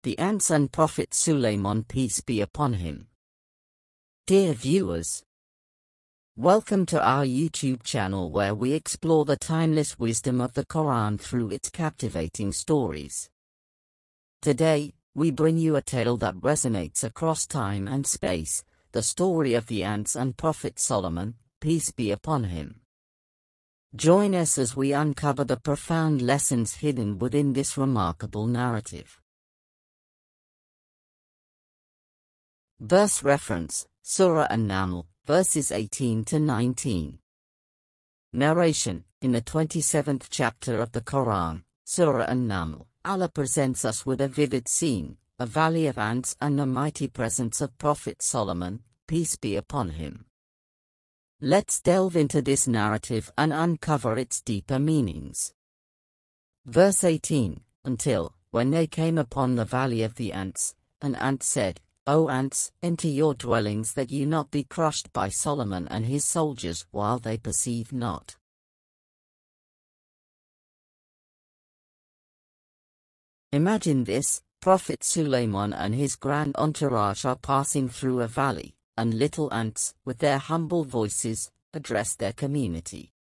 The ants and Prophet Sulaiman, peace be upon him. Dear viewers, welcome to our YouTube channel where we explore the timeless wisdom of the Quran through its captivating stories. Today, we bring you a tale that resonates across time and space, the story of the ants and Prophet Solomon, peace be upon him. Join us as we uncover the profound lessons hidden within this remarkable narrative. Verse reference, Surah An-Namal, verses 18 to 19. Narration, in the 27th chapter of the Quran, Surah An-Namal, Allah presents us with a vivid scene, a valley of ants and the mighty presence of Prophet Solomon, peace be upon him. Let's delve into this narrative and uncover its deeper meanings. Verse 18, until, when they came upon the valley of the ants, an ant said, O ants, enter your dwellings that ye not be crushed by Solomon and his soldiers while they perceive not. Imagine this, Prophet Sulaiman and his grand entourage are passing through a valley, and little ants, with their humble voices, address their community.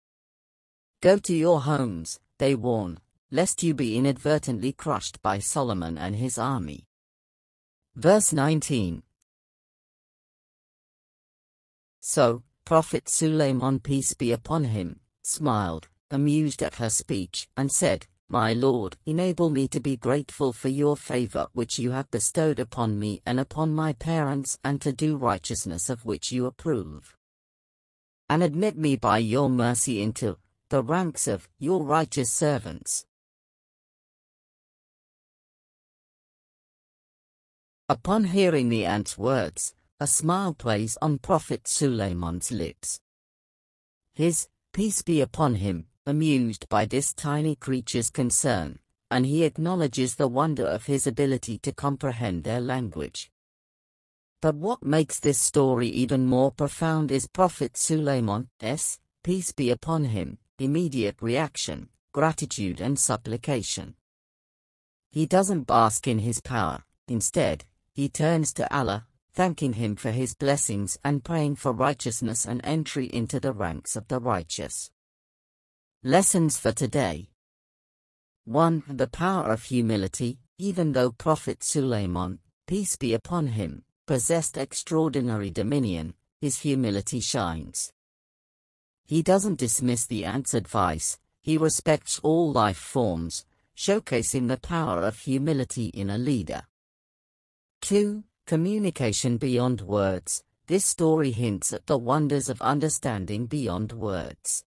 Go to your homes, they warn, lest you be inadvertently crushed by Solomon and his army. Verse 19. So, Prophet Sulaiman, peace be upon him, smiled, amused at her speech, and said, My Lord, enable me to be grateful for your favor which you have bestowed upon me and upon my parents, and to do righteousness of which you approve. And admit me by your mercy into the ranks of your righteous servants. Upon hearing the ant's words, a smile plays on Prophet Sulaiman's lips. His peace be upon him, amused by this tiny creature's concern, and he acknowledges the wonder of his ability to comprehend their language. But what makes this story even more profound is Prophet Sulaiman's, peace be upon him, immediate reaction, gratitude and supplication. He doesn't bask in his power, instead, he turns to Allah, thanking him for his blessings and praying for righteousness and entry into the ranks of the righteous. Lessons for today. 1. The power of humility. Even though Prophet Sulaiman, peace be upon him, possessed extraordinary dominion, his humility shines. He doesn't dismiss the ant's advice, he respects all life forms, showcasing the power of humility in a leader. 2. Communication beyond words. This story hints at the wonders of understanding beyond words.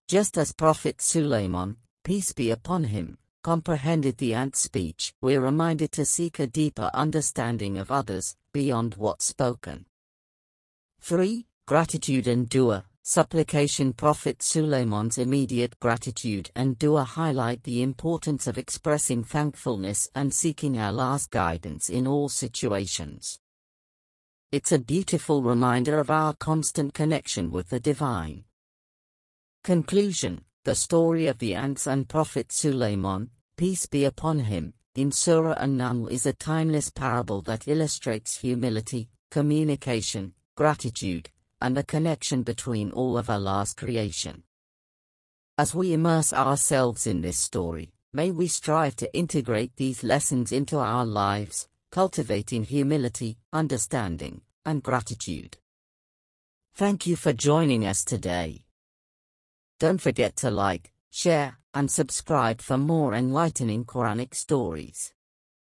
Just as Prophet Sulaiman, peace be upon him, comprehended the ant's speech, we're reminded to seek a deeper understanding of others, beyond what's spoken. 3. Gratitude and dua. Supplication. Prophet Sulaiman's immediate gratitude and dua highlight the importance of expressing thankfulness and seeking Allah's guidance in all situations. It's a beautiful reminder of our constant connection with the divine. Conclusion. The story of the ants and Prophet Sulaiman, peace be upon him, in Surah An-Namal is a timeless parable that illustrates humility, communication, gratitude, and the connection between all of Allah's creation. As we immerse ourselves in this story, may we strive to integrate these lessons into our lives, cultivating humility, understanding, and gratitude. Thank you for joining us today. Don't forget to like, share, and subscribe for more enlightening Quranic stories.